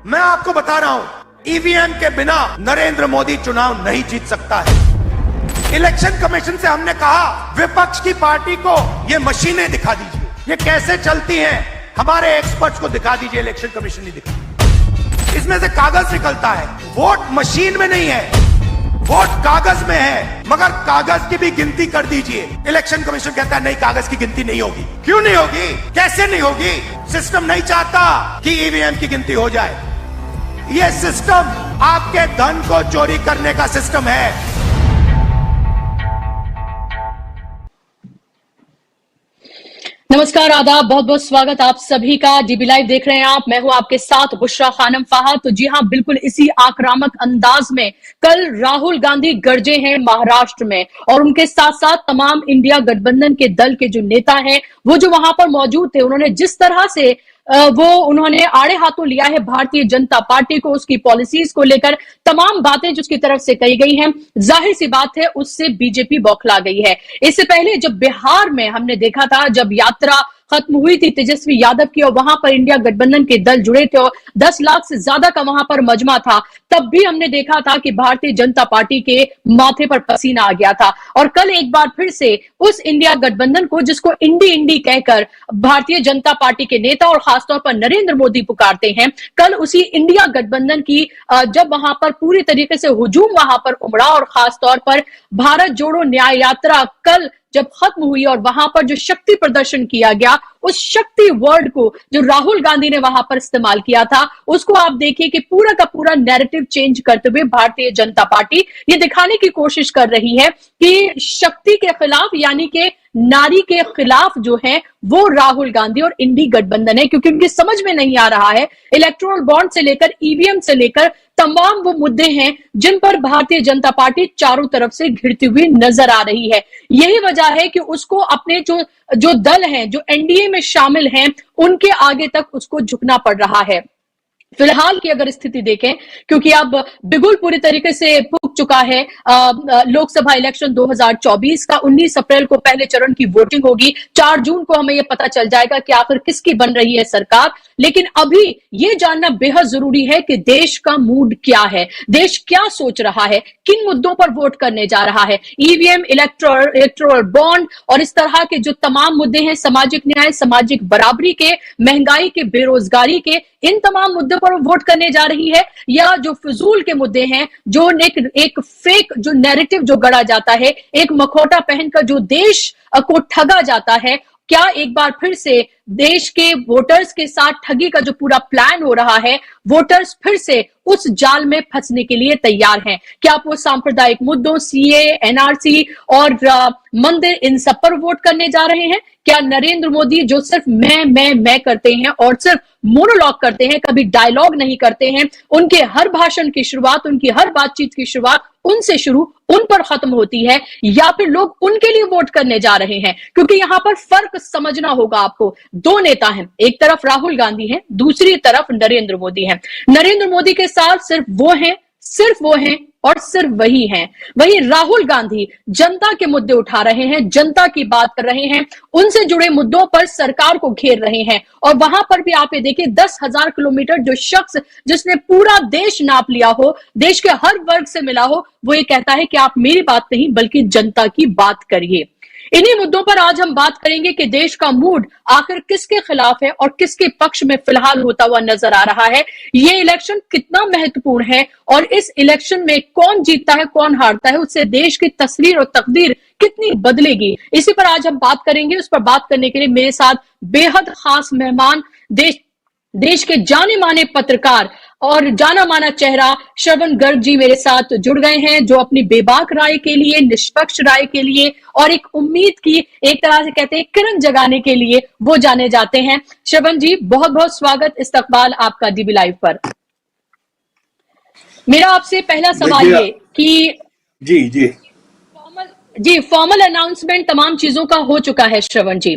मैं आपको बता रहा हूं, ईवीएम के बिना नरेंद्र मोदी चुनाव नहीं जीत सकता है। इलेक्शन कमीशन से हमने कहा, विपक्ष की पार्टी को ये मशीनें दिखा दीजिए, ये कैसे चलती हैं, हमारे एक्सपर्ट्स को दिखा दीजिए। इलेक्शन कमीशन नहीं दिखा, इसमें से कागज निकलता है, वोट मशीन में नहीं है, वोट कागज में है, मगर कागज की भी गिनती कर दीजिए। इलेक्शन कमीशन कहता है नहीं, कागज की गिनती नहीं होगी। क्यों नहीं होगी, कैसे नहीं होगी? सिस्टम नहीं चाहता कि ईवीएम की गिनती हो जाए। यह सिस्टम आपके धन को चोरी करने का सिस्टम है। नमस्कार, आदाब, बहुत बहुत स्वागत आप सभी का। डीबी लाइव देख रहे हैं आप, मैं हूं आपके साथ बुशरा खानम फाहद। तो जी हां, बिल्कुल इसी आक्रामक अंदाज में कल राहुल गांधी गरजे हैं महाराष्ट्र में, और उनके साथ साथ तमाम इंडिया गठबंधन के दल के जो नेता हैं वो जो वहां पर मौजूद थे, उन्होंने जिस तरह से उन्होंने आड़े हाथों लिया है भारतीय जनता पार्टी को, उसकी पॉलिसीज को लेकर तमाम बातें जो उसकी तरफ से कही गई हैं, जाहिर सी बात है उससे बीजेपी बौखला गई है। इससे पहले जब बिहार में हमने देखा था, जब यात्रा खत्म हुई थी तेजस्वी यादव की और वहां पर इंडिया गठबंधन के दल जुड़े थे और 10 लाख से ज्यादा का वहां पर मजमा था, तब भी हमने देखा था कि भारतीय जनता पार्टी के माथे पर पसीना आ गया था। और कल एक बार फिर से उस इंडिया गठबंधन को, जिसको इंडी इंडी कहकर भारतीय जनता पार्टी के नेता और खासतौर पर नरेंद्र मोदी पुकारते हैं, कल उसी इंडिया गठबंधन की जब वहां पर पूरी तरीके से हुजूम वहां पर उमड़ा और खासतौर पर भारत जोड़ो न्याय यात्रा कल जब खत्म हुई और वहां पर जो शक्ति प्रदर्शन किया गया, उस शक्ति वर्ड को जो राहुल गांधी ने वहां पर इस्तेमाल किया था, उसको आप देखिए कि पूरा का पूरा नैरेटिव चेंज करते हुए भारतीय जनता पार्टी ये दिखाने की कोशिश कर रही है कि शक्ति के खिलाफ, यानी कि नारी के खिलाफ जो है वो राहुल गांधी और इंडी गठबंधन है, क्योंकि उनकी समझ में नहीं आ रहा है इलेक्टोरल बॉन्ड से लेकर ईवीएम से लेकर तमाम वो मुद्दे हैं जिन पर भारतीय जनता पार्टी चारों तरफ से घिरती हुई नजर आ रही है। यही वजह है कि उसको अपने जो दल हैं, जो एनडीए में शामिल हैं, उनके आगे तक उसको झुकना पड़ रहा है। फिलहाल की अगर स्थिति देखें, क्योंकि अब बिगुल पूरी तरीके से फूक चुका है, लोकसभा इलेक्शन 2024 का 19 अप्रैल को पहले चरण की वोटिंग होगी, 4 जून को हमें यह पता चल जाएगा कि आखिर किसकी बन रही है सरकार। लेकिन अभी यह जानना बेहद जरूरी है कि देश का मूड क्या है, देश क्या सोच रहा है, किन मुद्दों पर वोट करने जा रहा है। ईवीएम, इलेक्टोरल बॉन्ड और इस तरह के जो तमाम मुद्दे हैं, सामाजिक न्याय, सामाजिक बराबरी के, महंगाई के, बेरोजगारी के, इन तमाम मुद्दों पर वोट करने जा रही है, या जो फिजूल के मुद्दे हैं, जो एक फेक जो नैरेटिव जो गढ़ा जाता है, एक मखौटा पहनकर जो देश को ठगा जाता है, क्या एक बार फिर से देश के वोटर्स के साथ ठगी का जो पूरा प्लान हो रहा है, वोटर्स फिर से उस जाल में फंसने के लिए तैयार हैं? क्या आप वो सांप्रदायिक मुद्दों, सीए, एनआरसी और मंदिर, इन सब पर वोट करने जा रहे हैं? क्या नरेंद्र मोदी जो सिर्फ मैं करते हैं और सिर्फ मोनोलॉग करते हैं, कभी डायलॉग नहीं करते हैं, उनके हर भाषण की शुरुआत, उनकी हर बातचीत की शुरुआत उनसे शुरू, उन पर खत्म होती है, या फिर लोग उनके लिए वोट करने जा रहे हैं? क्योंकि यहां पर फर्क समझना होगा आपको। दो नेता हैं, एक तरफ राहुल गांधी हैं, दूसरी तरफ नरेंद्र मोदी हैं। नरेंद्र मोदी के साथ सिर्फ वो हैं और सिर्फ वही हैं। वही राहुल गांधी जनता के मुद्दे उठा रहे हैं, जनता की बात कर रहे हैं, उनसे जुड़े मुद्दों पर सरकार को घेर रहे हैं। और वहां पर भी आप ये देखिए, 10,000 किलोमीटर जो शख्स जिसने पूरा देश नाप लिया हो, देश के हर वर्ग से मिला हो, वो ये कहता है कि आप मेरी बात नहीं बल्कि जनता की बात करिए। इन्हीं मुद्दों पर आज हम बात करेंगे कि देश का मूड आखिर किसके खिलाफ है और किसके पक्ष में फिलहाल होता हुआ नजर आ रहा है। ये इलेक्शन कितना महत्वपूर्ण है और इस इलेक्शन में कौन जीतता है, कौन हारता है, उससे देश की तस्वीर और तकदीर कितनी बदलेगी, इसी पर आज हम बात करेंगे। उस पर बात करने के लिए मेरे साथ बेहद खास मेहमान, देश के जाने माने पत्रकार और जाना माना चेहरा श्रवण गर्ग जी मेरे साथ जुड़ गए हैं, जो अपनी बेबाक राय के लिए, निष्पक्ष राय के लिए और एक उम्मीद की, एक तरह से कहते हैं किरण जगाने के लिए वो जाने जाते हैं। श्रवण जी, बहुत बहुत स्वागत, इस्तकबाल आपका डीबी लाइव पर। मेरा आपसे पहला सवाल ये कि जी फॉर्मल अनाउंसमेंट तमाम चीजों का हो चुका है श्रवण जी,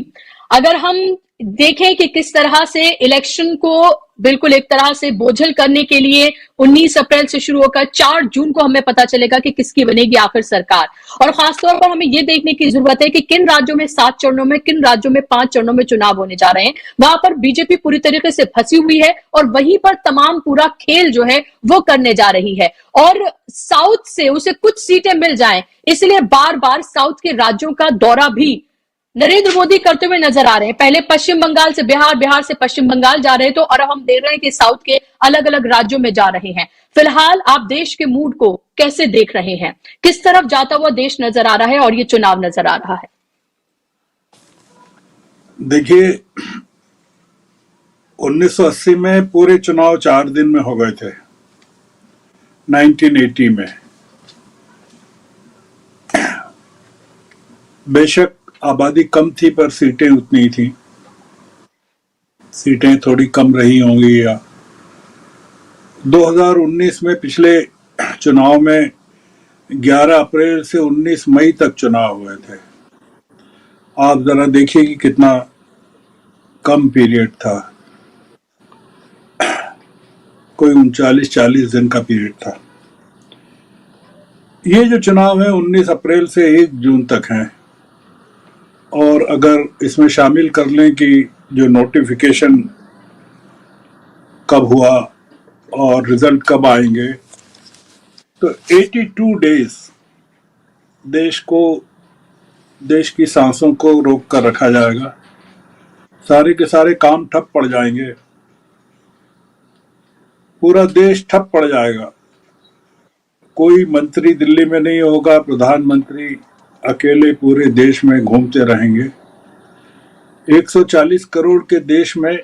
अगर हम देखें कि किस तरह से इलेक्शन को बिल्कुल एक तरह से बोझल करने के लिए 19 अप्रैल से शुरू होकर 4 जून को हमें पता चलेगा कि किसकी बनेगी आखिर सरकार। और खासतौर पर हमें यह देखने की जरूरत है कि किन राज्यों में 7 चरणों में, किन राज्यों में 5 चरणों में चुनाव होने जा रहे हैं। वहां पर बीजेपी पूरी तरीके से फंसी हुई है और वहीं पर तमाम पूरा खेल जो है वो करने जा रही है। और साउथ से उसे कुछ सीटें मिल जाएं, इसलिए बार बार साउथ के राज्यों का दौरा भी नरेंद्र मोदी करते हुए नजर आ रहे हैं। पहले पश्चिम बंगाल से बिहार, बिहार से पश्चिम बंगाल जा रहे, तो और अब हम देख रहे हैं कि साउथ के अलग अलग राज्यों में जा रहे हैं। फिलहाल आप देश के मूड को कैसे देख रहे हैं? किस तरफ जाता हुआ देश नजर आ रहा है और ये चुनाव नजर आ रहा है? देखिए, 1980 में पूरे चुनाव 4 दिन में हो गए थे। 1980 में बेशक आबादी कम थी पर सीटें उतनी थी। सीटें थोड़ी कम रही होंगी। या 2019 में पिछले चुनाव में 11 अप्रैल से 19 मई तक चुनाव हुए थे। आप जरा देखिए कि कितना कम पीरियड था। कोई 39-40 दिन का पीरियड था। ये जो चुनाव है 19 अप्रैल से 1 जून तक है। और अगर इसमें शामिल कर लें कि जो नोटिफिकेशन कब हुआ और रिजल्ट कब आएंगे, तो 82 डेज देश की सांसों को रोक कर रखा जाएगा। सारे के सारे काम ठप पड़ जाएंगे। पूरा देश ठप पड़ जाएगा। कोई मंत्री दिल्ली में नहीं होगा। प्रधानमंत्री अकेले पूरे देश में घूमते रहेंगे। 140 करोड़ के देश में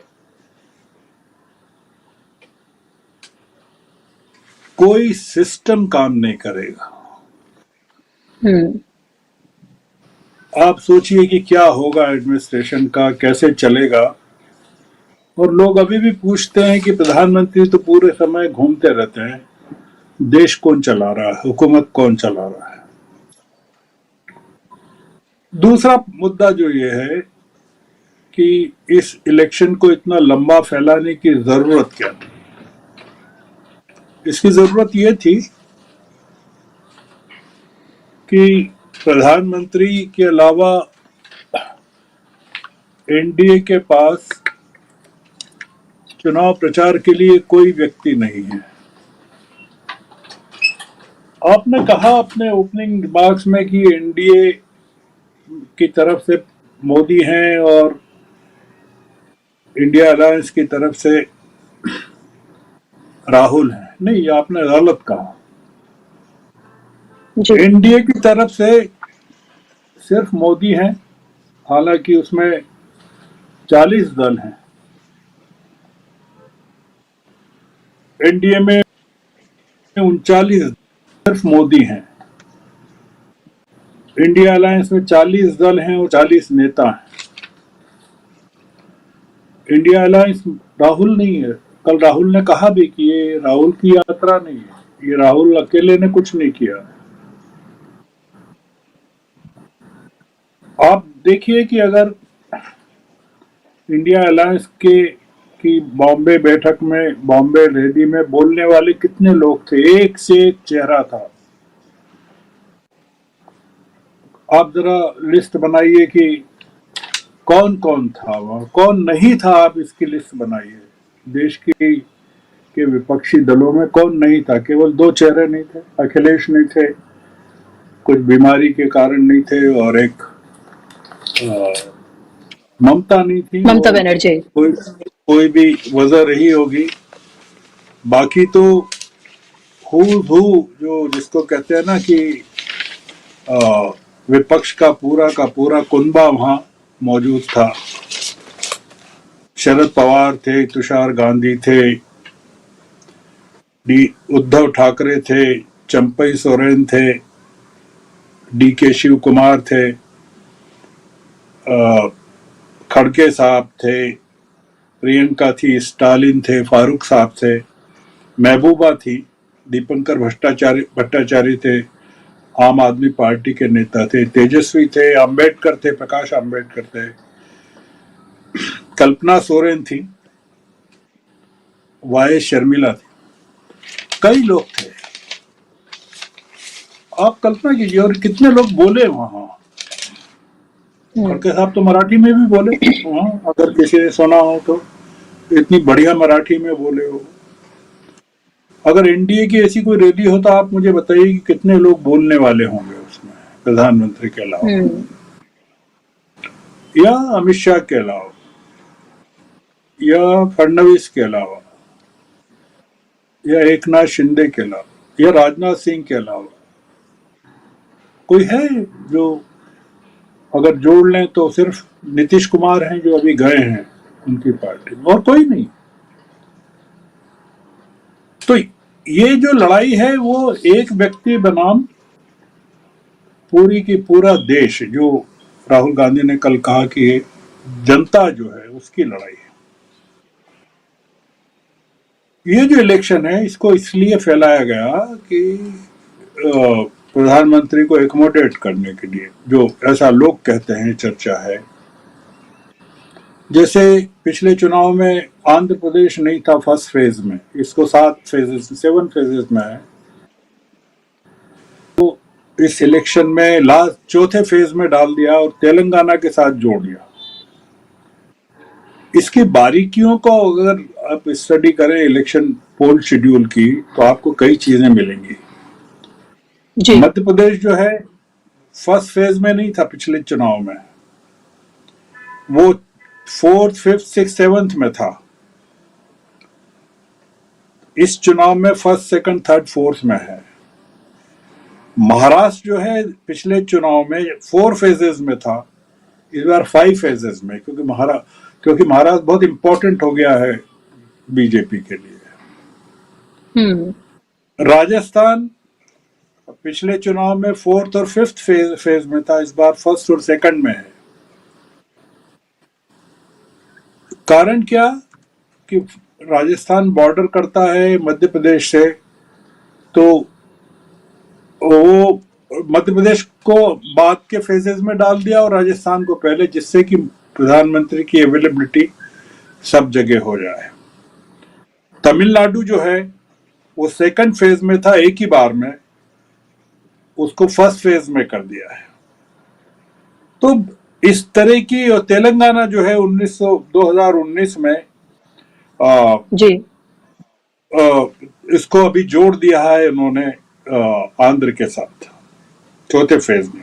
कोई सिस्टम काम नहीं करेगा। आप सोचिए कि क्या होगा एडमिनिस्ट्रेशन का, कैसे चलेगा। और लोग अभी भी पूछते हैं कि प्रधानमंत्री तो पूरे समय घूमते रहते हैं, देश कौन चला रहा है, हुकूमत कौन चला रहा है। दूसरा मुद्दा जो ये है कि इस इलेक्शन को इतना लंबा फैलाने की जरूरत क्या थी। इसकी जरूरत ये थी कि प्रधानमंत्री के अलावा एनडीए के पास चुनाव प्रचार के लिए कोई व्यक्ति नहीं है। आपने कहा अपने ओपनिंग रिमार्क्स में कि एनडीए की तरफ से मोदी हैं और इंडिया अलायंस की तरफ से राहुल हैं। नहीं, आपने गलत कहा। एनडीए की तरफ से सिर्फ मोदी हैं, हालांकि उसमें 40 दल हैं। एनडीए में 39 सिर्फ मोदी हैं। इंडिया अलायंस में 40 दल हैं और 40 नेता हैं। इंडिया अलायंस राहुल नहीं है। कल राहुल ने कहा भी कि ये राहुल की यात्रा नहीं है, ये राहुल अकेले ने कुछ नहीं किया। आप देखिए कि अगर इंडिया अलायंस की बॉम्बे बैठक में, बॉम्बे रैली में बोलने वाले कितने लोग थे, एक से एक चेहरा था। आप जरा लिस्ट बनाइए कि कौन कौन था वहां, कौन नहीं था। आप इसकी लिस्ट बनाइए। देश के विपक्षी दलों में कौन नहीं था। केवल 2 चेहरे नहीं थे। अखिलेश नहीं थे, कुछ बीमारी के कारण नहीं थे, और एक ममता नहीं थी। ममता बनर्जी। कोई भी वजह रही होगी। बाकी तो जो जिसको कहते हैं ना कि विपक्ष का पूरा कुनबा वहां मौजूद था। शरद पवार थे, तुषार गांधी थे, उद्धव ठाकरे थे, चंपई सोरेन थे, डीके शिव कुमार थे, खड़गे साहब थे, प्रियंका थी, स्टालिन थे, फारूक साहब थे, महबूबा थी, दीपंकर भट्टाचार्य थे, आम आदमी पार्टी के नेता थे, तेजस्वी थे, अंबेडकर थे, प्रकाश अंबेडकर थे। कल्पना सोरेन थी, वाई शर्मिला थी, कई लोग थे। आप कल्पना कीजिए, और कितने लोग बोले वहां। खड़गे साहब तो मराठी में भी बोले वहां, अगर किसी ने सुना हो तो, इतनी बढ़िया मराठी में बोले हो। अगर एनडीए की ऐसी कोई रैली हो तो आप मुझे बताइए कि कितने लोग बोलने वाले होंगे उसमें, प्रधानमंत्री के अलावा या अमित शाह के अलावा या फडणवीस के अलावा या एकनाथ शिंदे के अलावा या राजनाथ सिंह के अलावा कोई है जो, अगर जोड़ लें तो सिर्फ नीतीश कुमार हैं जो अभी गए हैं उनकी पार्टी में, और कोई नहीं। तो ये जो लड़ाई है वो एक व्यक्ति बनाम पूरी की पूरा देश, जो राहुल गांधी ने कल कहा कि ये जनता जो है उसकी लड़ाई है। ये जो इलेक्शन है इसको इसलिए फैलाया गया कि प्रधानमंत्री को एकोमोडेट करने के लिए, जो ऐसा लोग कहते हैं, चर्चा है। जैसे पिछले चुनाव में आंध्र प्रदेश नहीं था फर्स्ट फेज में, इसको 7 फेजेस में है, तो इस इलेक्शन में लास्ट चौथे फेज में डाल दिया और तेलंगाना के साथ जोड़ दिया। इसकी बारीकियों को अगर आप स्टडी करें इलेक्शन पोल शेड्यूल की, तो आपको कई चीजें मिलेंगी। मध्य प्रदेश जो है फर्स्ट फेज में नहीं था पिछले चुनाव में, वो 4th, 5th, 6th, 7th में था। इस चुनाव में 1st, 2nd, 3rd, 4th में है। महाराष्ट्र जो है पिछले चुनाव में 4 फेजेस में था, इस बार 5 फेजेस में, क्योंकि महाराष्ट्र बहुत इंपॉर्टेंट हो गया है बीजेपी के लिए। राजस्थान पिछले चुनाव में 4th और 5th फेज में था, इस बार 1st और 2nd में है। कारण क्या कि राजस्थान बॉर्डर करता है मध्य प्रदेश से, तो वो मध्य प्रदेश को बाद के फेजेस में डाल दिया और राजस्थान को पहले, जिससे कि प्रधानमंत्री की अवेलेबिलिटी सब जगह हो जाए। तमिलनाडु जो है वो 2nd फेज में था एक ही बार में, उसको 1st फेज में कर दिया है। तो इस तरह की, और तेलंगाना जो है 2019 में इसको अभी जोड़ दिया है उन्होंने आंध्र के साथ चौथे फेज में।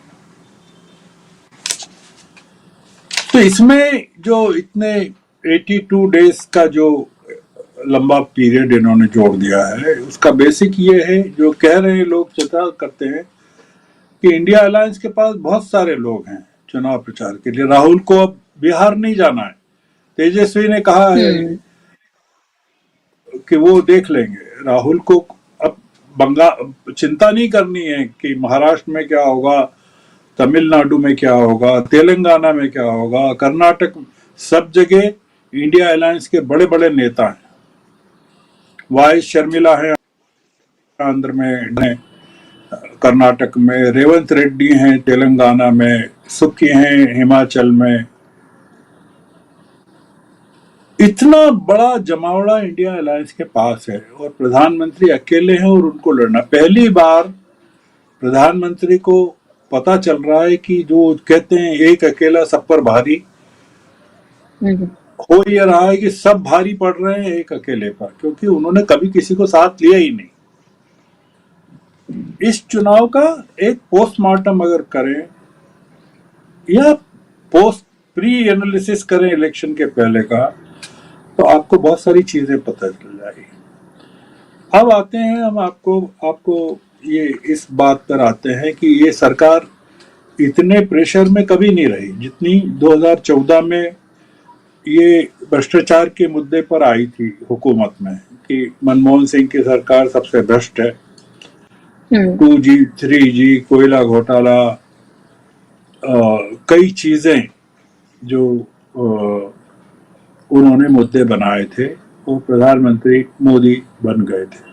तो इसमें जो इतने 82 डेज का जो लंबा पीरियड इन्होंने जोड़ दिया है, उसका बेसिक ये है, जो कह रहे हैं लोग, चर्चा करते हैं कि इंडिया अलायंस के पास बहुत सारे लोग हैं चुनाव प्रचार के लिए। राहुल को अब बिहार नहीं जाना है, तेजस्वी ने कहा है कि वो देख लेंगे। राहुल को अब चिंता नहीं करनी है कि महाराष्ट्र में क्या होगा, तमिलनाडु में क्या होगा, तेलंगाना में क्या होगा, कर्नाटक, सब जगह इंडिया अलायंस के बड़े बड़े नेता हैं। वाई शर्मिला है आंध्र में, कर्नाटक में रेवंत रेड्डी हैं, तेलंगाना में सुक्की हैं, हिमाचल में। इतना बड़ा जमावड़ा इंडिया अलायंस के पास है और प्रधानमंत्री अकेले हैं और उनको लड़ना। पहली बार प्रधानमंत्री को पता चल रहा है कि जो कहते हैं एक अकेला सब पर भारी, हो ये रहा है कि सब भारी पड़ रहे हैं एक अकेले पर, क्योंकि उन्होंने कभी किसी को साथ लिया ही नहीं। इस चुनाव का एक पोस्टमार्टम अगर करें या प्री एनालिसिस करें इलेक्शन के पहले का, तो आपको बहुत सारी चीजें पता चल जाएगी। अब आते हैं हम आपको ये इस बात पर आते हैं कि ये सरकार इतने प्रेशर में कभी नहीं रही जितनी 2014 में ये भ्रष्टाचार के मुद्दे पर आई थी हुकूमत में, कि मनमोहन सिंह की सरकार सबसे भ्रष्ट है। 2G, 3G, कोयला घोटाला, कई चीजें जो उन्होंने मुद्दे बनाए थे, वो प्रधानमंत्री मोदी बन गए थे।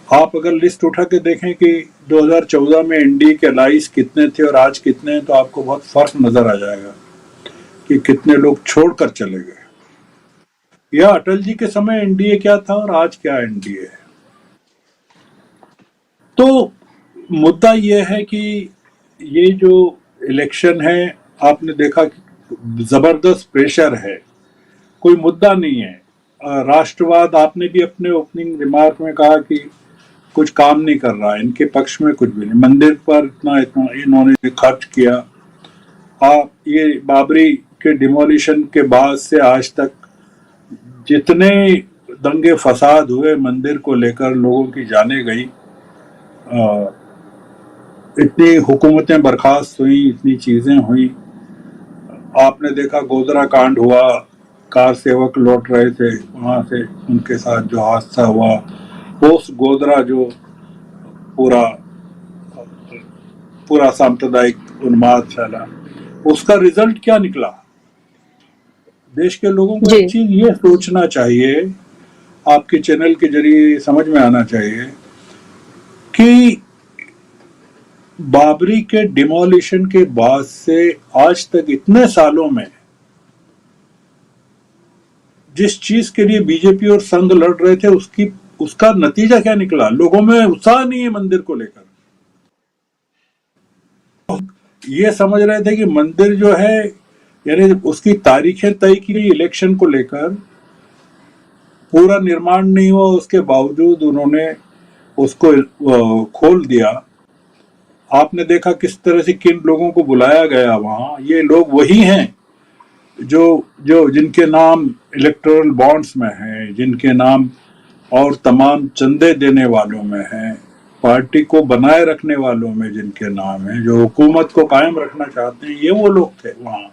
आप अगर लिस्ट उठा के देखें कि 2014 में एनडीए के अलाइज कितने थे और आज कितने हैं, तो आपको बहुत फर्क नजर आ जाएगा। कि कितने लोग छोड़कर चले गए, या अटल जी के समय एनडीए क्या था और आज क्या एनडीए है। तो मुद्दा ये है कि ये जो इलेक्शन है, आपने देखा कि जबरदस्त प्रेशर है, कोई मुद्दा नहीं है। राष्ट्रवाद, आपने भी अपने ओपनिंग रिमार्क में कहा कि कुछ काम नहीं कर रहा है, इनके पक्ष में कुछ भी नहीं। मंदिर पर इतना इतना इन्होंने खर्च किया। आप ये बाबरी के डिमोलिशन के बाद से आज तक जितने दंगे फसाद हुए मंदिर को लेकर, लोगों की जानें गई, इतनी हुकूमतें बर्खास्त हुई, इतनी चीजें हुई। आपने देखा गोधरा कांड हुआ, कार सेवक लौट रहे थे वहां से, उनके साथ जो हादसा हुआ, पोस्ट गोधरा जो पूरा पूरा सांप्रदायिक उन्माद फैला, उसका रिजल्ट क्या निकला। देश के लोगों को एक चीज ये सोचना चाहिए, आपके चैनल के जरिए समझ में आना चाहिए कि बाबरी के डिमोलिशन के बाद से आज तक इतने सालों में जिस चीज के लिए बीजेपी और संघ लड़ रहे थे, उसका नतीजा क्या निकला। लोगों में उत्साह नहीं है मंदिर को लेकर। ये समझ रहे थे कि मंदिर जो है, यानी उसकी तारीखें तय की गई इलेक्शन को लेकर, पूरा निर्माण नहीं हुआ, उसके बावजूद उन्होंने उसको खोल दिया। आपने देखा किस तरह से किन लोगों को बुलाया गया वहां। ये लोग वही हैं जो जिनके नाम इलेक्टोरल बॉन्ड्स में हैं, जिनके नाम और तमाम चंदे देने वालों में हैं, पार्टी को बनाए रखने वालों में जिनके नाम हैं, जो हुकूमत को कायम रखना चाहते हैं, ये वो लोग थे वहां।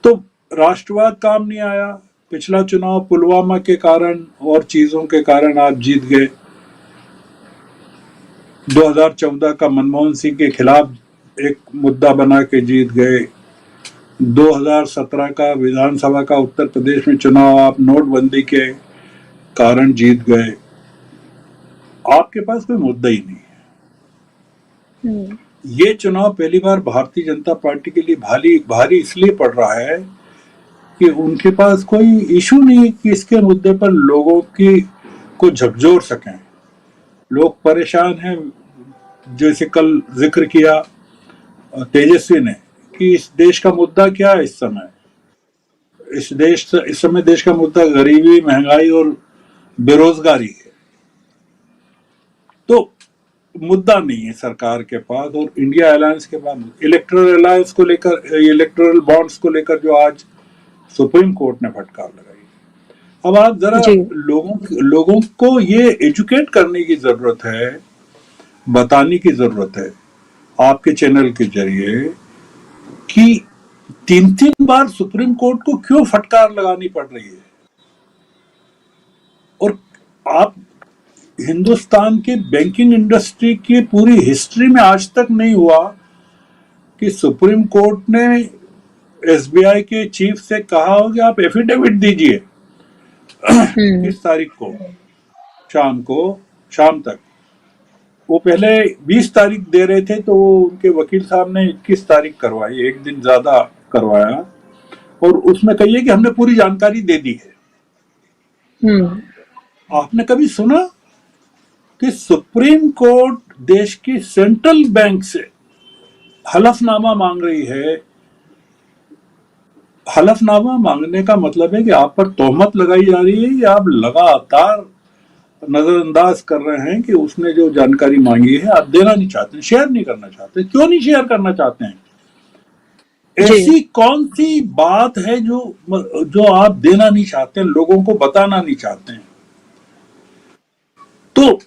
तो राष्ट्रवाद काम नहीं आया। पिछला चुनाव पुलवामा के कारण और चीजों के कारण आप जीत गए। 2014 का मनमोहन सिंह के खिलाफ एक मुद्दा बना के जीत गए। 2017 का विधानसभा का उत्तर प्रदेश में चुनाव आप नोटबंदी के कारण जीत गए। आपके पास कोई मुद्दा ही नहीं है। ये चुनाव पहली बार भारतीय जनता पार्टी के लिए भारी इसलिए पड़ रहा है कि उनके पास कोई इशू नहीं है कि इसके मुद्दे पर लोगों को झकझोर सकें। लोग परेशान हैं, जैसे कल जिक्र किया तेजस्वी ने कि इस देश का मुद्दा क्या है इस समय। इस समय देश का मुद्दा गरीबी, महंगाई और बेरोजगारी है। तो मुद्दा नहीं है सरकार के पास। और इंडिया अलायंस के पास इलेक्टोरल अलायंस को लेकर, इलेक्टोरल बॉन्ड्स को लेकर जो आज सुप्रीम कोर्ट ने फटकार लगाई। अब आप जरा लोगों को ये एजुकेट करने की जरूरत है, बताने की जरूरत है आपके चैनल के जरिए कि 3-3 बार सुप्रीम कोर्ट को क्यों फटकार लगानी पड़ रही है। और आप हिंदुस्तान के बैंकिंग इंडस्ट्री की पूरी हिस्ट्री में आज तक नहीं हुआ कि सुप्रीम कोर्ट ने एसबीआई के चीफ से कहा हो कि आप एफिडेविट दीजिए किस तारीख को, शाम तक। वो पहले 20 तारीख दे रहे थे, तो उनके वकील साहब ने 21 तारीख करवाई, एक दिन ज्यादा करवाया, और उसमें कहिए कि हमने पूरी जानकारी दे दी है। आपने कभी सुना कि सुप्रीम कोर्ट देश की सेंट्रल बैंक से हलफनामा मांग रही है? हलफनामा मांगने का मतलब है कि आप पर तोहमत लगाई जा रही है या आप लगातार नजरअंदाज कर रहे हैं कि उसने जो जानकारी मांगी है आप देना नहीं चाहते, शेयर नहीं करना चाहते। क्यों नहीं शेयर करना चाहते हैं? ऐसी कौन सी बात है जो आप देना नहीं चाहते हैं, लोगों को बताना नहीं चाहते हैं? तो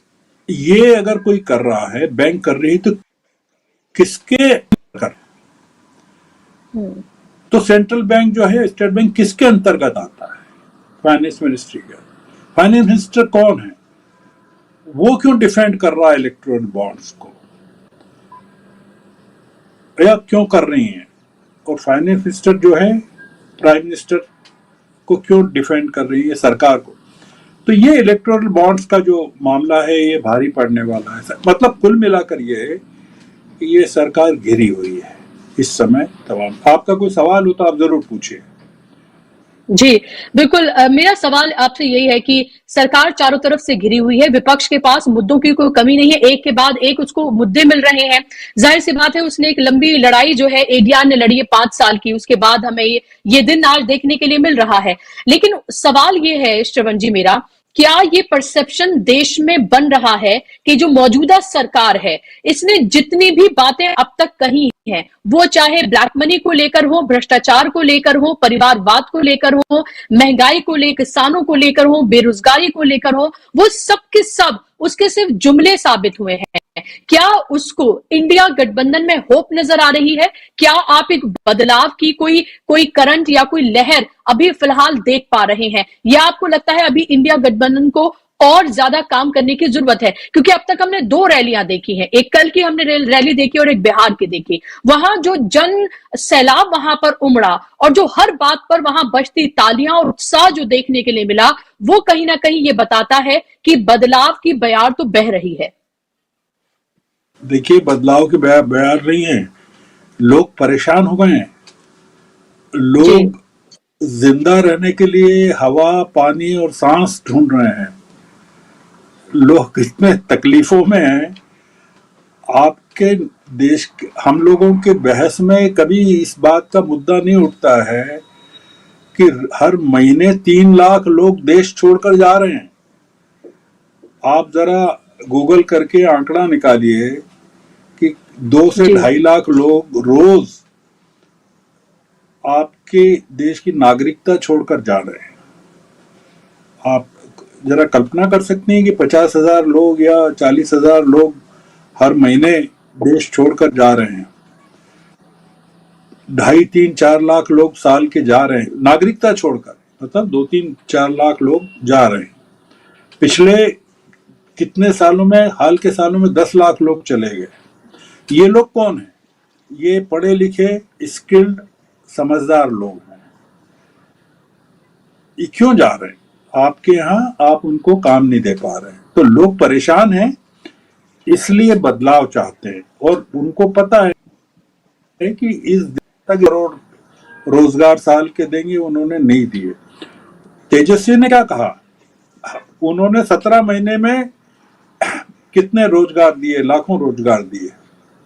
ये अगर कोई कर रहा है, बैंक कर रही है, तो किसके कर? तो सेंट्रल बैंक जो है, स्टेट बैंक, किसके अंतर्गत आता है? फाइनेंस मिनिस्ट्री का। फाइनेंस मिनिस्टर कौन है? वो क्यों डिफेंड कर रहा है इलेक्टोरल बॉन्ड्स को, या क्यों कर रही हैं? और फाइनेंस मिनिस्टर जो है प्राइम मिनिस्टर को क्यों डिफेंड कर रही है, सरकार को? तो ये इलेक्टोरल बॉन्ड्स का जो मामला है ये भारी पड़ने वाला है। मतलब कुल मिलाकर ये है कि ये सरकार घिरी हुई है। इस समय तमाम। आपका कोई सवाल हो तो आप जरूर पूछिए। जी, बिल्कुल। मेरा सवाल आपसे यही है कि सरकार चारों तरफ से घिरी हुई है, विपक्ष के पास मुद्दों की कोई कमी नहीं है, एक के बाद एक उसको मुद्दे मिल रहे हैं। जाहिर सी बात है, उसने एक लंबी लड़ाई जो है एडीआर ने लड़ी है 5 साल की, उसके बाद हमें ये दिन आज देखने के लिए मिल रहा है। लेकिन सवाल ये है श्रवण जी मेरा, क्या ये परसेप्शन देश में बन रहा है कि जो मौजूदा सरकार है, इसने जितनी भी बातें अब तक कही हैं, वो चाहे ब्लैक मनी को लेकर हो, भ्रष्टाचार को लेकर हो, परिवारवाद को लेकर हो, महंगाई को लेकर, किसानों को लेकर हो, बेरोजगारी को लेकर हो, वो सब के सब उसके सिर्फ जुमले साबित हुए हैं। क्या उसको इंडिया गठबंधन में होप नजर आ रही है? क्या आप एक बदलाव की कोई करंट या कोई लहर अभी फिलहाल देख पा रहे हैं, या आपको लगता है अभी इंडिया गठबंधन को और ज्यादा काम करने की जरूरत है? क्योंकि अब तक हमने 2 रैलियां देखी हैं, एक कल की हमने रैली देखी और एक बिहार की देखी। वहां जो जन सैलाब वहां पर उमड़ा और जो हर बात पर वहां बजती तालियां और उत्साह जो देखने के लिए मिला, वो कहीं ना कहीं ये बताता है कि बदलाव की बयार तो बह रही है। देखिए, बदलाव की बयार नहीं है, लोग परेशान हो गए हैं। लोग जिंदा रहने के लिए हवा, पानी और सांस ढूंढ रहे हैं। लोग इतने तकलीफों में हैं। आपके देश हम लोगों के बहस में कभी इस बात का मुद्दा नहीं उठता है कि हर महीने 3 लाख लोग देश छोड़कर जा रहे हैं। आप जरा गूगल करके आंकड़ा निकालिए कि 2 से 2.5 लाख लोग रोज आपके देश की नागरिकता छोड़कर जा रहे हैं। आप जरा कल्पना कर सकते हैं कि 50,000 लोग या 40,000 लोग हर महीने देश छोड़कर जा रहे हैं। 2.5-3-4 लाख लोग साल के जा रहे हैं नागरिकता छोड़कर, मतलब 2-3-4 लाख लोग जा रहे हैं। पिछले कितने सालों में, हाल के सालों में 10 लाख लोग चले गए। ये लोग कौन हैं? ये पढ़े लिखे, स्किल्ड, समझदार लोग हैं। ये क्यों जा रहे हैं? आपके यहाँ आप उनको काम नहीं दे पा रहे हैं, तो लोग परेशान हैं, इसलिए बदलाव चाहते हैं। और उनको पता है कि इस तक करोड़ रोजगार साल के देंगे, उन्होंने नहीं दिए। तेजस्वी ने क्या कहा? उन्होंने 17 महीने में कितने रोजगार दिए? लाखों रोजगार दिए।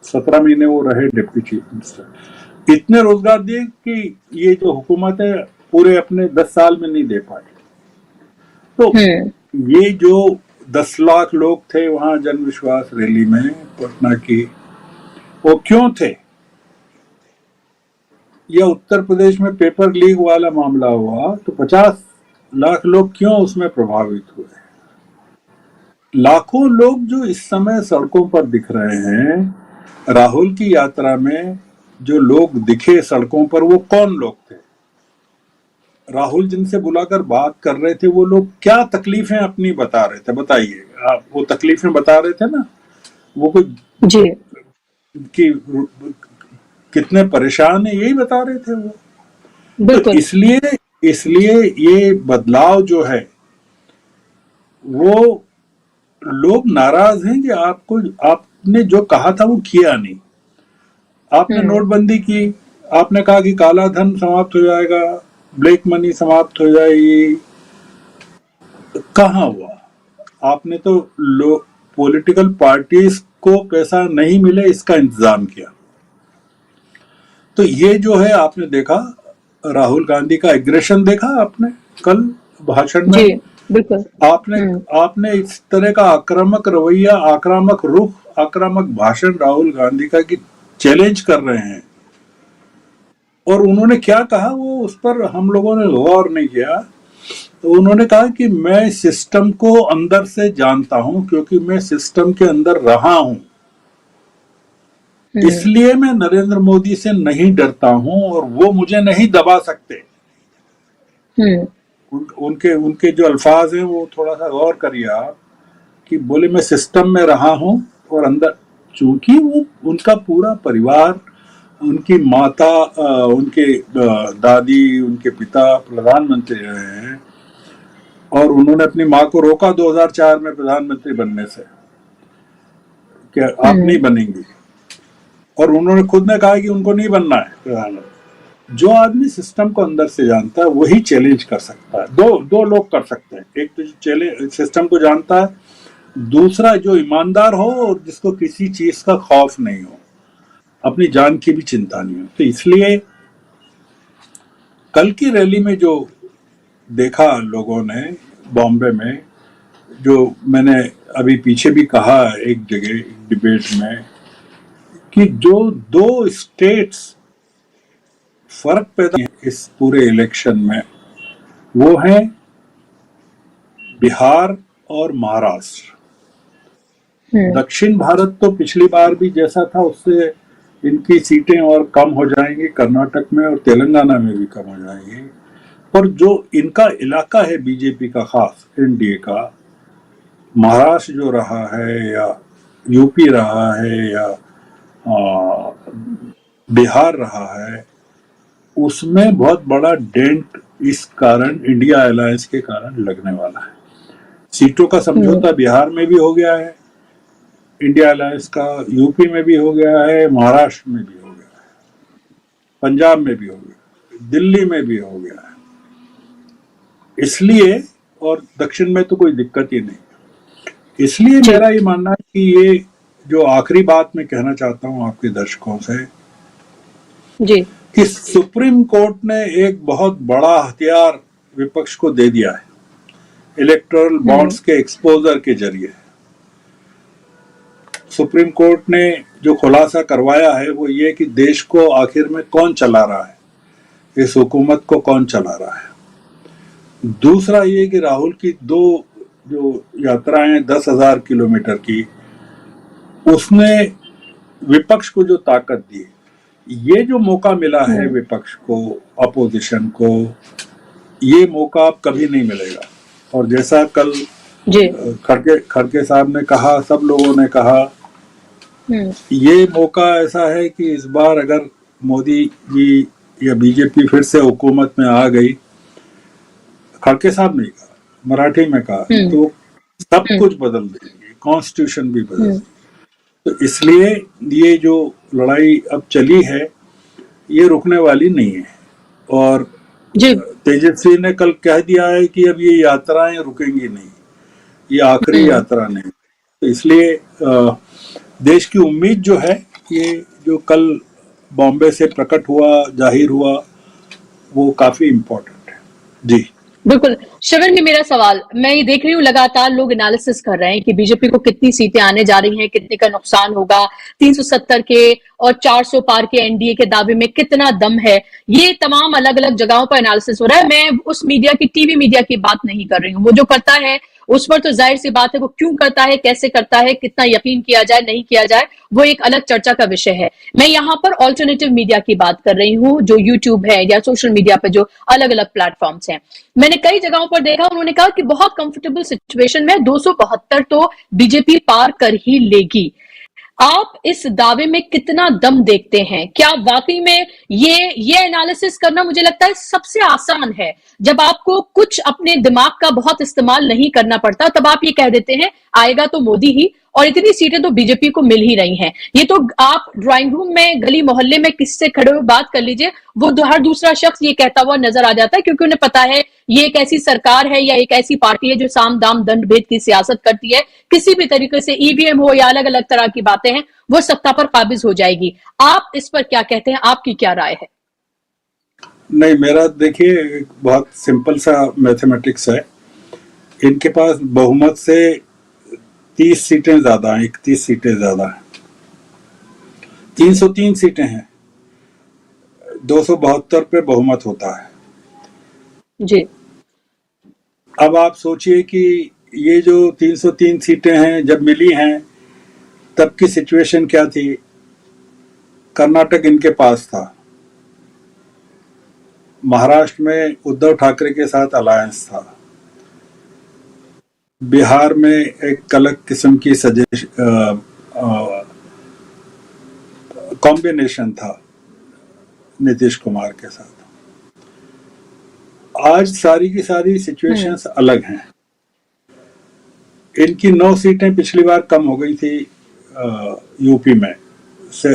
17 महीने वो रहे डिप्टी चीफ मिनिस्टर। इतने रोजगार दिए कि ये जो हुकूमत है पूरे अपने 10 साल में नहीं दे पाई। तो ये जो 10 लाख लोग थे वहां जन विश्वास रैली में पटना की, वो क्यों थे? या उत्तर प्रदेश में पेपर लीक वाला मामला हुआ तो 50 लाख लोग क्यों उसमें प्रभावित हुए? लाखों लोग जो इस समय सड़कों पर दिख रहे हैं, राहुल की यात्रा में जो लोग दिखे सड़कों पर, वो कौन लोग थे? राहुल जिनसे बुलाकर बात कर रहे थे, वो लोग क्या तकलीफें अपनी बता रहे थे? बताइए आप। वो तकलीफें बता रहे थे ना, वो कोई जी कि कितने परेशान है, यही बता रहे थे वो। बिल्कुल। तो इसलिए ये बदलाव जो है, वो लोग नाराज हैं कि आपने जो कहा था वो किया नहीं। आपने नोटबंदी की, आपने कहा कि काला धन समाप्त हो जाएगा, ब्लैक मनी समाप्त हो जाएगी। कहाँ हुआ? आपने तो पॉलिटिकल पार्टीज को पैसा नहीं मिले इसका इंतजाम किया। तो ये जो है, आपने देखा राहुल गांधी का एग्रेशन देखा आपने कल भाषण में। बिल्कुल। आपने इस तरह का आक्रामक रवैया, आक्रामक रुख, आक्रामक भाषण राहुल गांधी का कि चैलेंज कर रहे हैं। और उन्होंने क्या कहा, वो उस पर हम लोगों ने गौर नहीं किया। तो उन्होंने कहा कि मैं सिस्टम को अंदर से जानता हूं, क्योंकि मैं सिस्टम के अंदर रहा हूं, इसलिए मैं नरेंद्र मोदी से नहीं डरता हूं और वो मुझे नहीं दबा सकते। उनके जो अल्फाज हैं वो थोड़ा सा गौर करिए आप, कि बोले मैं सिस्टम में रहा हूं और अंदर, चूंकि वो उनका पूरा परिवार, उनकी माता, उनके दादी, उनके पिता प्रधानमंत्री रहे हैं, और उन्होंने अपनी माँ को रोका 2004 में प्रधानमंत्री बनने से कि आप नहीं बनेंगी। और उन्होंने खुद ने कहा कि उनको नहीं बनना है प्रधानमंत्री। जो आदमी सिस्टम को अंदर से जानता है वही चैलेंज कर सकता है। दो लोग कर सकते हैं, एक तो चैलेंज सिस्टम को जानता है, दूसरा जो ईमानदार हो और जिसको किसी चीज का खौफ नहीं हो, अपनी जान की भी चिंता नहीं हो। तो इसलिए कल की रैली में जो देखा लोगों ने बॉम्बे में, जो मैंने अभी पीछे भी कहा एक जगह डिबेट में, कि जो 2 स्टेट्स फर्क पैदा इस पूरे इलेक्शन में, वो हैं बिहार और महाराष्ट्र। दक्षिण भारत तो पिछली बार भी जैसा था उससे इनकी सीटें और कम हो जाएंगी, कर्नाटक में और तेलंगाना में भी कम हो जाएंगी। पर जो इनका इलाका है बीजेपी का, खास एनडीए का, महाराष्ट्र जो रहा है या यूपी रहा है या बिहार रहा है, उसमें बहुत बड़ा डेंट इस कारण, इंडिया अलायंस के कारण लगने वाला है। सीटों का समझौता बिहार में भी हो गया है, इंडिया अलायंस का यूपी में भी हो गया है, महाराष्ट्र में भी हो गया है, पंजाब में भी हो गया, दिल्ली में भी हो गया है। इसलिए, और दक्षिण में तो कोई दिक्कत ही नहीं। इसलिए मेरा ये मानना है कि ये जो आखिरी बात मैं कहना चाहता हूं आपके दर्शकों से, जी, कि सुप्रीम कोर्ट ने एक बहुत बड़ा हथियार विपक्ष को दे दिया है इलेक्टोरल बॉन्ड्स के एक्सपोजर के जरिए। सुप्रीम कोर्ट ने जो खुलासा करवाया है वो ये कि देश को आखिर में कौन चला रहा है, इस हुकूमत को कौन चला रहा है। दूसरा ये कि राहुल की 2 जो यात्राएं 10,000 किलोमीटर की, उसने विपक्ष को जो ताकत दी, ये जो मौका मिला है विपक्ष को, अपोजिशन को, ये मौका अब कभी नहीं मिलेगा। और जैसा कल खड़गे साहब ने कहा, सब लोगों ने कहा, ये मौका ऐसा है कि इस बार अगर मोदी जी या बीजेपी फिर से हुकूमत में आ गई, खड़गे साहब ने कहा, मराठी में कहा, तो सब कुछ बदल देंगे, कॉन्स्टिट्यूशन भी बदल देंगे। तो इसलिए ये जो लड़ाई अब चली है ये रुकने वाली नहीं है। और तेजस्वी ने कल कह दिया है कि अब ये यात्राएं रुकेंगी नहीं, ये आखिरी यात्रा नहीं। तो इसलिए देश की उम्मीद जो है, ये जो कल बॉम्बे से प्रकट हुआ, जाहिर हुआ, वो काफी इम्पोर्टेंट है। जी बिल्कुल। शिविर में मेरा सवाल, मैं ये देख रही हूँ लगातार लोग एनालिसिस कर रहे हैं कि बीजेपी को कितनी सीटें आने जा रही हैं, कितने का नुकसान होगा, 370 के और 400 पार के एनडीए के दावे में कितना दम है। ये तमाम अलग अलग जगहों पर एनालिसिस हो रहा है। मैं उस मीडिया की, टीवी मीडिया की बात नहीं कर रही हूँ। वो जो करता है उस पर तो जाहिर सी बात है वो क्यों करता है, कैसे करता है, कितना यकीन किया जाए, नहीं किया जाए, वो एक अलग चर्चा का विषय है। मैं यहाँ पर ऑल्टरनेटिव मीडिया की बात कर रही हूँ, जो यूट्यूब है या सोशल मीडिया पे जो अलग अलग प्लेटफॉर्म्स हैं। मैंने कई जगहों पर देखा, उन्होंने कहा कि बहुत कंफर्टेबल सिचुएशन में 272 तो बीजेपी पार कर ही लेगी। आप इस दावे में कितना दम देखते हैं? क्या वाकई में ये एनालिसिस करना मुझे लगता है सबसे आसान है। जब आपको कुछ अपने दिमाग का बहुत इस्तेमाल नहीं करना पड़ता, तब आप ये कह देते हैं आएगा तो मोदी ही, और इतनी सीटें तो बीजेपी को मिल ही रही हैं। ये तो आप ड्राइंग रूम में, गली मोहल्ले में किससे खड़े हुए बात कर लीजिए, वो हर दूसरा शख्स ये कहता हुआ नजर आ जाता है, क्योंकि उन्हें पता है ये एक ऐसी सरकार है या एक ऐसी पार्टी है जो साम दाम दंड भेद की सियासत करती है। किसी भी तरीके से ईवीएम हो या अलग अलग तरह की बातें हैं, वो सत्ता पर काबिज हो जाएगी। आप इस पर क्या कहते हैं? आपकी क्या राय है? नहीं, मेरा देखिए बहुत सिंपल सा मैथमेटिक्स है। इनके पास बहुमत से 30 सीटें ज्यादा हैं, 31 सीटें ज्यादा हैं, 303 सीटें हैं, 272 पे बहुमत होता है जी। अब आप सोचिए कि ये जो 303 सीटें हैं जब मिली हैं तब की सिचुएशन क्या थी। कर्नाटक इनके पास था, महाराष्ट्र में उद्धव ठाकरे के साथ अलायंस था, बिहार में एक अलग किस्म की कॉम्बिनेशन था नीतीश कुमार के साथ। आज सारी की सारी सिचुएशंस अलग हैं। इनकी 9 सीटें पिछली बार कम हो गई थी यूपी में, से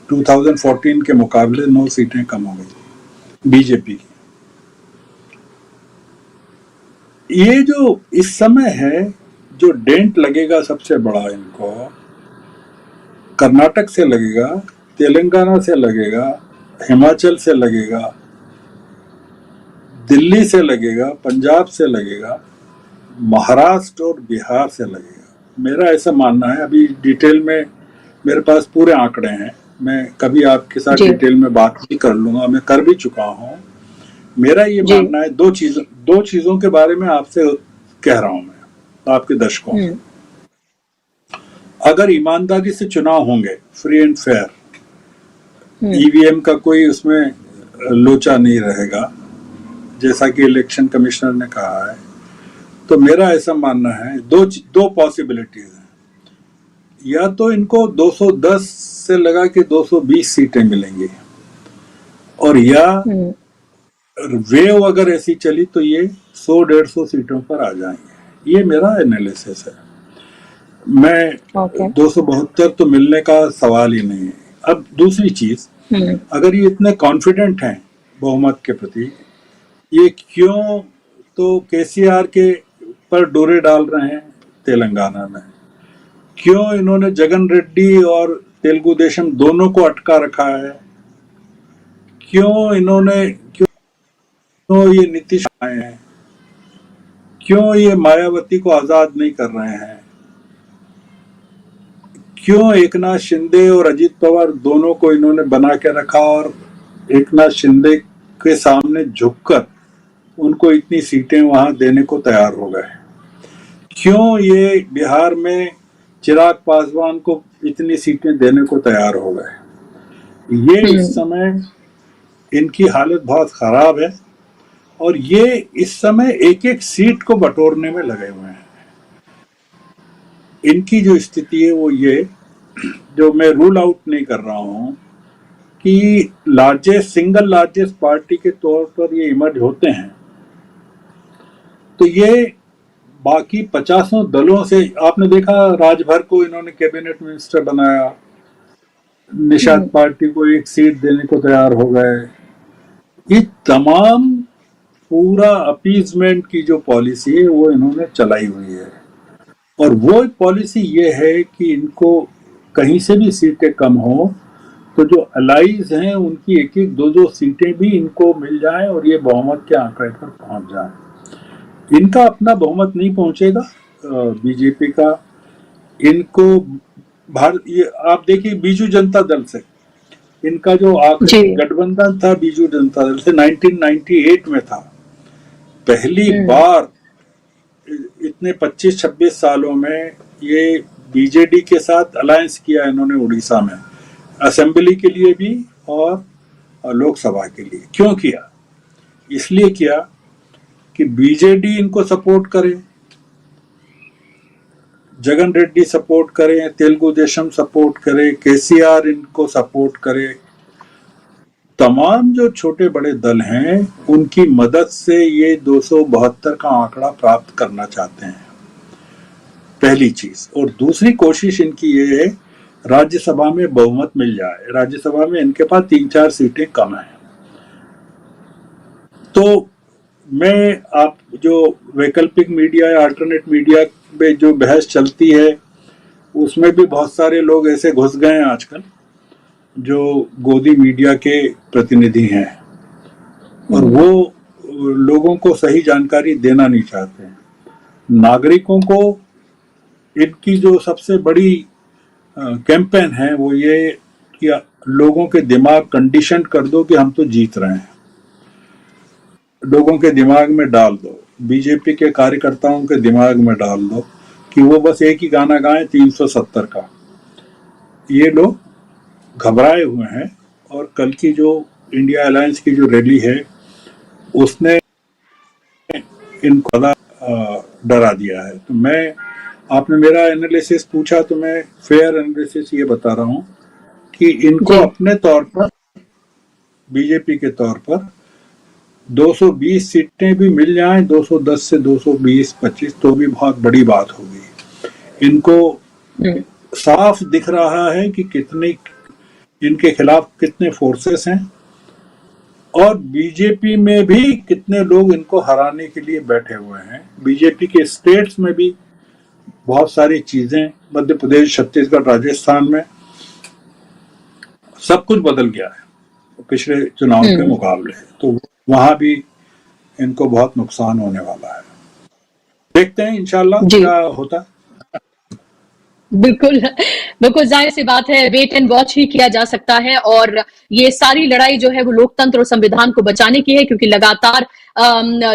2014 के मुकाबले 9 सीटें कम हो गई बीजेपी की। ये जो इस समय है, जो डेंट लगेगा सबसे बड़ा इनको कर्नाटक से लगेगा, तेलंगाना से लगेगा, हिमाचल से लगेगा, दिल्ली से लगेगा, पंजाब से लगेगा, महाराष्ट्र और बिहार से लगेगा। मेरा ऐसा मानना है, अभी डिटेल में मेरे पास पूरे आंकड़े हैं, मैं कभी आपके साथ डिटेल में बात भी कर लूंगा, मैं कर भी चुका हूं। मेरा ये मानना है, दो चीजों के बारे में आपसे कह रहा हूं मैं, आपके दर्शकों से। अगर ईमानदारी से चुनाव होंगे, फ्री एंड फेयर, ईवीएम का कोई उसमें लोचा नहीं रहेगा, जैसा कि इलेक्शन कमिश्नर ने कहा है, तो मेरा ऐसा मानना है दो पॉसिबिलिटीज हैं। या तो इनको 210 से लगा के 220 सीटें मिलेंगी, और या वेव अगर ऐसी चली तो ये 100-150 सीटों पर आ जाएंगे। ये मेरा एनालिसिस है। मैं 272 तो मिलने का सवाल ही नहीं है। अब दूसरी चीज, अगर ये इतने कॉन्फिडेंट हैं बहुमत के प्रति, ये क्यों तो केसीआर के पर डोरे डाल रहे हैं तेलंगाना में? क्यों इन्होंने जगन रेड्डी और तेलुगु देशम दोनों को अटका रखा है? क्यों ये नीतीश आए हैं? क्यों ये मायावती को आजाद नहीं कर रहे हैं? क्यों एकनाथ शिंदे और अजीत पवार दोनों को इन्होंने बना के रखा और एकनाथ शिंदे के सामने झुककर उनको इतनी सीटें वहां देने को तैयार हो गए? क्यों ये बिहार में चिराग पासवान को इतनी सीटें देने को तैयार हो गए? ये इस समय इनकी हालत बहुत खराब है, और ये इस समय एक एक सीट को बटोरने में लगे हुए हैं। इनकी जो स्थिति है वो ये, जो मैं रूल आउट नहीं कर रहा हूं कि सिंगल लार्जेस्ट पार्टी के तौर पर ये इमर्ज होते हैं, तो ये बाकी 50 दलों से, आपने देखा राजभर को इन्होंने कैबिनेट मिनिस्टर बनाया, निषाद पार्टी को एक सीट देने को तैयार हो गए। ये तमाम पूरा अपीजमेंट की जो पॉलिसी है वो इन्होंने चलाई हुई है, और वो पॉलिसी ये है कि इनको कहीं से भी सीटें कम हो तो जो अलाइज हैं उनकी एक एक दो सीटें भी इनको मिल जाएं और ये बहुमत के आंकड़े पर पहुंच जाएं। इनका अपना बहुमत नहीं पहुंचेगा बीजेपी का। इनको ये आप देखिए, बीजू जनता दल से इनका जो आखिरी गठबंधन था बीजू जनता दल से 1998 में था। पहली बार इतने 25-26 सालों में ये बीजेडी के साथ अलायंस किया इन्होंने उड़ीसा में, असेंबली के लिए भी और लोकसभा के लिए। क्यों किया? इसलिए किया कि बीजेडी इनको सपोर्ट करे, जगन रेड्डी सपोर्ट करें, तेलुगु देशम सपोर्ट करे, केसीआर इनको सपोर्ट करे, तमाम जो छोटे बड़े दल हैं उनकी मदद से ये 272 का आंकड़ा प्राप्त करना चाहते हैं, पहली चीज। और दूसरी कोशिश इनकी ये है राज्यसभा में बहुमत मिल जाए। राज्यसभा में इनके पास 3-4 सीटें कम हैं। तो मैं, आप जो वैकल्पिक मीडिया या अल्टरनेट मीडिया में जो बहस चलती है उसमें भी बहुत सारे लोग ऐसे घुस गए हैं आजकल जो गोदी मीडिया के प्रतिनिधि हैं, और वो लोगों को सही जानकारी देना नहीं चाहते हैं। नागरिकों को इनकी जो सबसे बड़ी कैंपेन है वो ये कि लोगों के दिमाग कंडीशन कर दो कि हम तो जीत रहे हैं। लोगों के दिमाग में डाल दो, बीजेपी के कार्यकर्ताओं के दिमाग में डाल दो कि वो बस एक ही गाना गाएं 370 का। ये लोग घबराए हुए हैं, और कल की जो इंडिया अलायंस की जो रैली है उसने इनको डरा दिया है। तो मैं, आपने मेरा एनालिसिस पूछा तो मैं फेयर एनालिसिस ये बता रहा हूं कि इनको अपने तौर पर, बीजेपी के तौर पर 220 सीटें भी मिल जाएं, 210 से 220-25, तो भी बहुत बड़ी बात होगी। इनको साफ दिख रहा है कि कितने इनके खिलाफ कितने फोर्सेस हैं और बीजेपी में भी कितने लोग इनको हराने के लिए बैठे हुए हैं। बीजेपी के स्टेट्स में भी बहुत सारी चीजें, मध्य प्रदेश, छत्तीसगढ़, राजस्थान में सब कुछ बदल गया है पिछले चुनाव के मुकाबले, तो वहां भी इनको बहुत नुकसान होने वाला है। देखते हैं इंशाल्लाह क्या होता है। बिल्कुल बिल्कुल, जाहिर सी बात है, वेट एंड वॉच ही किया जा सकता है। और ये सारी लड़ाई जो है वो लोकतंत्र और संविधान को बचाने की है, क्योंकि लगातार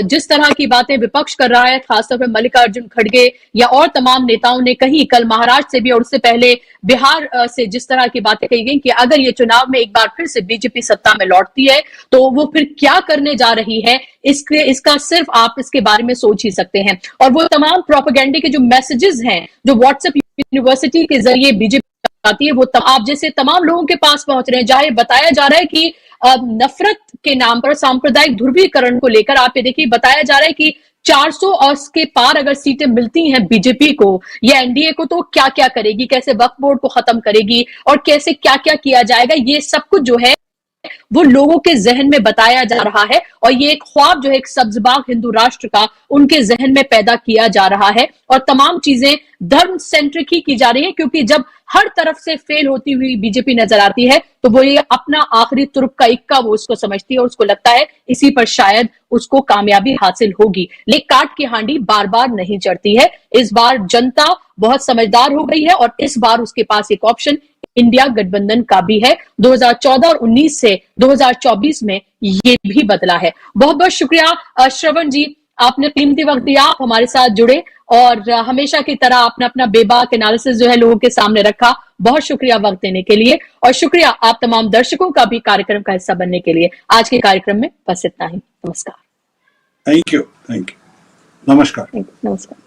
जिस तरह की बातें विपक्ष कर रहा है, खासतौर पर मल्लिकार्जुन खड़गे या और तमाम नेताओं ने कही, कल महाराष्ट्र से भी और उससे पहले बिहार से जिस तरह की बातें कही गई कि अगर ये चुनाव में एक बार फिर से बीजेपी सत्ता में लौटती है तो वो फिर क्या करने जा रही है, इसका सिर्फ आप इसके बारे में सोच ही सकते हैं। और वो तमाम प्रोपेगेंडे के जो मैसेजेस हैं जो व्हाट्सएप यूनिवर्सिटी के जरिए बीजेपी आती है, वो आप जैसे तमाम लोगों के पास पहुंच रहे हैं। जहां बताया जा रहा है कि नफरत के नाम पर सांप्रदायिक ध्रुवीकरण को लेकर, आप ये देखिए, बताया जा रहा है कि 400 और उसके पार अगर सीटें मिलती हैं बीजेपी को या एनडीए को, तो क्या क्या करेगी, कैसे वक्फ बोर्ड को खत्म करेगी और कैसे क्या क्या किया जाएगा, ये सब कुछ जो है वो लोगों के जहन में बताया जा रहा है। और ये एक ख्वाब जो है एक सब्जबाग हिंदू राष्ट्र का उनके जहन में पैदा किया जा रहा है। और तमाम चीजें धर्म सेंट्रिक ही की जा रही है, क्योंकि जब हर तरफ से फेल होती हुई बीजेपी नजर आती है तो वो ये अपना आखिरी तुर्क का इक्का वो उसको समझती है और उसको लगता है इसी पर शायद उसको कामयाबी हासिल होगी। लेकिन काट की हांडी बार बार नहीं चढ़ती है। इस बार जनता बहुत समझदार हो गई है और इस बार उसके पास एक ऑप्शन इंडिया गठबंधन का भी है। 2014 और 19 से 2024 में ये भी बदला है। बहुत बहुत शुक्रिया श्रवण जी, आपने कीमती वक्त दिया, आप हमारे साथ जुड़े और हमेशा की तरह आपने अपना बेबाक एनालिसिस जो है लोगों के सामने रखा। बहुत शुक्रिया वक्त देने के लिए, और शुक्रिया आप तमाम दर्शकों का भी कार्यक्रम का हिस्सा बनने के लिए। आज के कार्यक्रम में बस इतना ही। नमस्कार। Thank you. नमस्कार। नमस्कार।